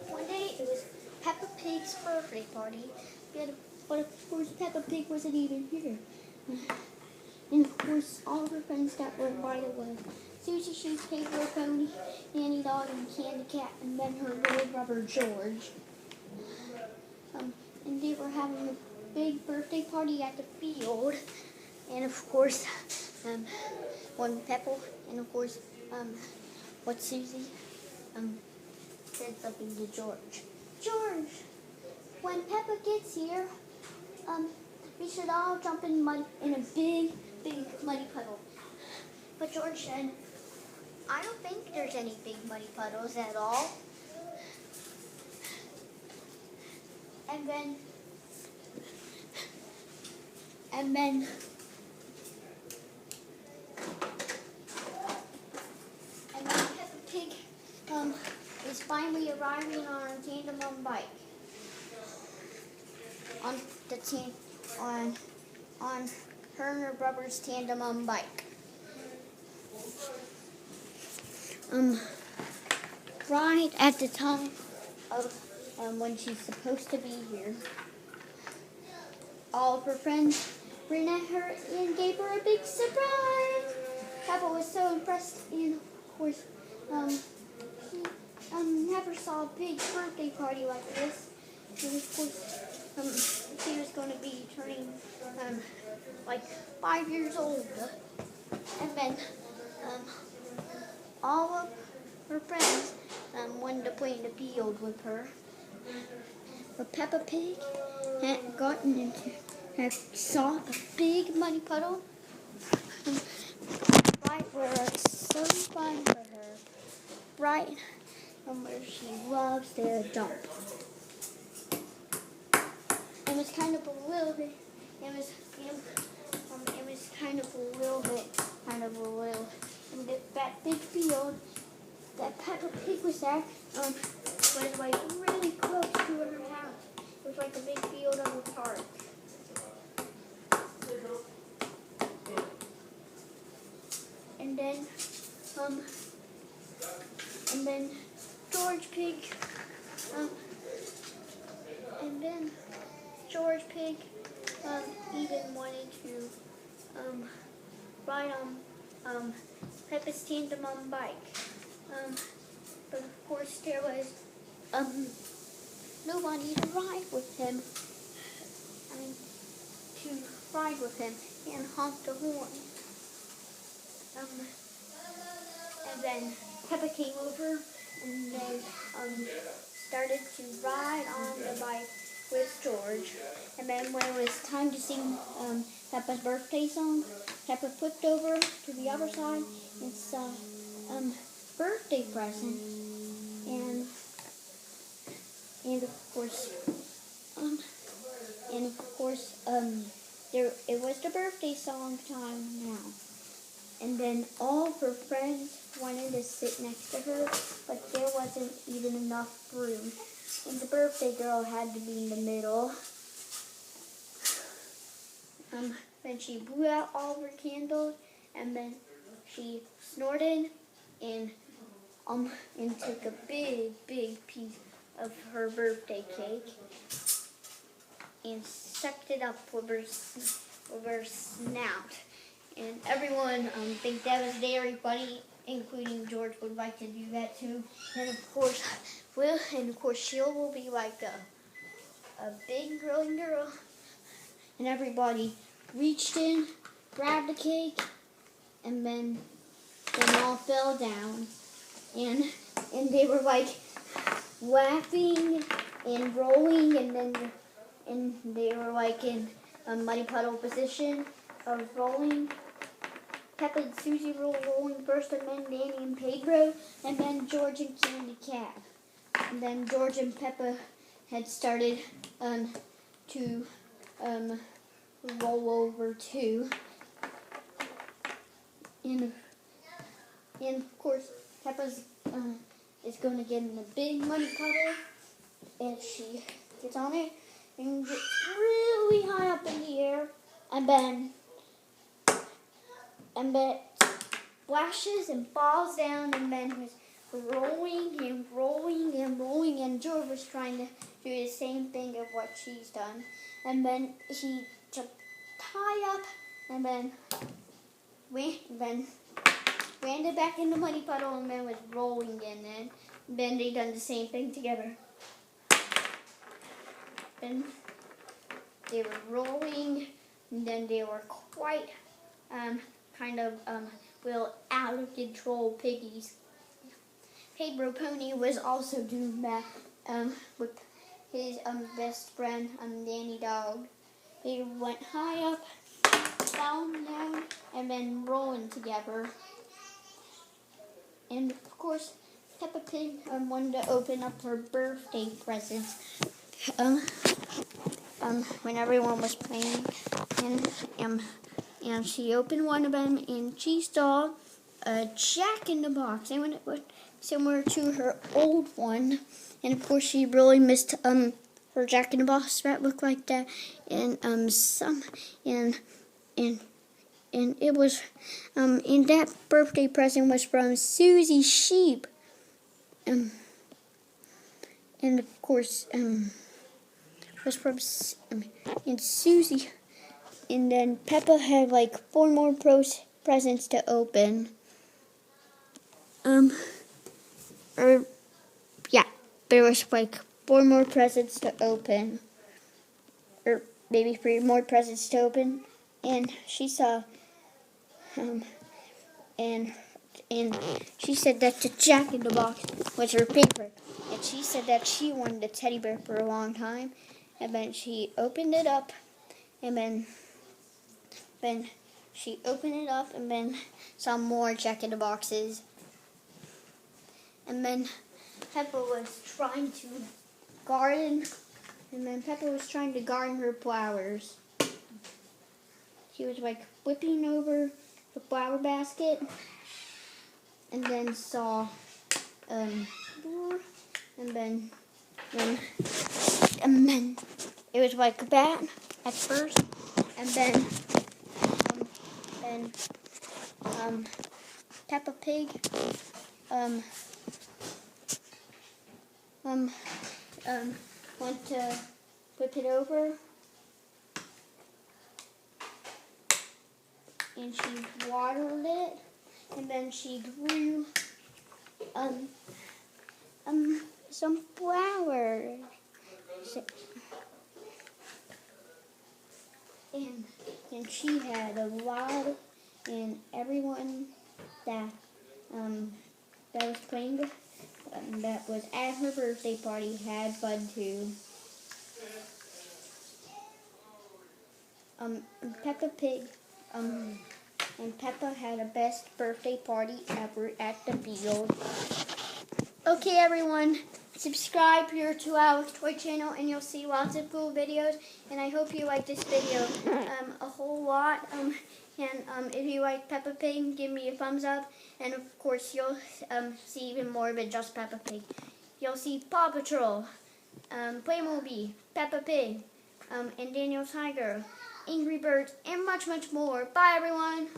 One day it was Peppa Pig's birthday party, but of course Peppa Pig wasn't even here. And of course all of her friends that were invited were Susie Sheep, Pedro Pony, Nanny Dog, and Candy Cat, and then her little brother George. And they were having a big birthday party at the field. And of course, when Peppa, and of course, what Susie said something to George. George, when Peppa gets here, we should all jump in a big muddy puddle. But George said, I don't think there's any big muddy puddles at all. And then Peppa Pig is finally arriving on her tandem bike. On her and her brother's tandem bike. Right at the time of when she's supposed to be here, all of her friends ran at her and gave her a big surprise. Peppa was so impressed, and of course, she never saw a big birthday party like this. And of course, she was going to be turning like 5 years old. And then all of her friends wanted to play in the field with her. But Peppa Pig saw a big muddy puddle right where it's so fun for her, right where she loves to jump. It was kind of a little bit. It was kind of a little in that big field that Peppa Pig was at. Was like really close to her house. It was like a big field of a park. And then George Pig even wanted to ride on Peppa's tandem bike. But of course there was nobody to ride with him. To ride with him and honk the horn. And then Peppa came over and then started to ride on the bike with George. And then when it was time to sing Peppa's birthday song, Peppa flipped over to the other side and saw birthday present. And of course, it was the birthday song time now. And then all of her friends wanted to sit next to her, but there wasn't even enough room. And the birthday girl had to be in the middle. Then she blew out all of her candles, and then she snorted and took a big piece of her birthday cake and sucked it up with her snout. And everyone think that was very funny, including George would like to do that too. And of course, Sheila will be like a big growing girl. And everybody reached in, grabbed the cake, and then all fell down. And they were like laughing and rolling, and they were like in a muddy puddle position of rolling. Peppa and Susie were rolling first, and then Nanny and Pedro, and then George and Candy Cat. And then George and Peppa had started to roll over too. And of course, Peppa is going to get in a big muddy puddle, and she gets on it and gets really high up in the air, and then splashes and falls down, and then was rolling and rolling and same thing of what she's done. And then she jumped high up and then landed back in the muddy puddle and then was rolling in it. Then they done the same thing together. Then they were rolling, and then they were quite little out of control piggies. Pedro Pony was also doing that with his best friend, Danny Dog. They went high up, down, and then rolling together. And of course, Peppa Pig wanted to open up her birthday presents when everyone was playing, and she opened one of them, and she saw a Jack-in-the-Box, and when it was similar to her old one, and of course she really missed her Jack-in-the-Box that looked like that, and it was and that birthday present was from Susie Sheep, and of course was from and Susie, and then Peppa had like 4 more presents to open. There was like 4 more presents to open, or maybe 3 more presents to open, and she saw, and she said that the Jack-in-the-Box was her favorite, and she said that she wanted a teddy bear for a long time, and then she opened it up, and then she opened it up, and then saw more Jack-in-the-Boxes, and then Peppa was trying to garden, her flowers. She was like flipping over the flower basket, and then saw and then it was like that at first, and then Peppa Pig went to flip it over, and she watered it, and then she grew some flowers, and she had a lot, and everyone that was playing with, that was at her birthday party had fun too. Peppa Pig and Peppa had a best birthday party ever at the field. Okay, everyone, subscribe here to our Twitch channel, and you'll see lots of cool videos. And I hope you like this video a whole lot. And if you like Peppa Pig, give me a thumbs up. And of course, you'll see even more than just Peppa Pig. You'll see Paw Patrol, Playmobil, Peppa Pig, and Daniel Tiger, Angry Birds, and much, much more. Bye, everyone.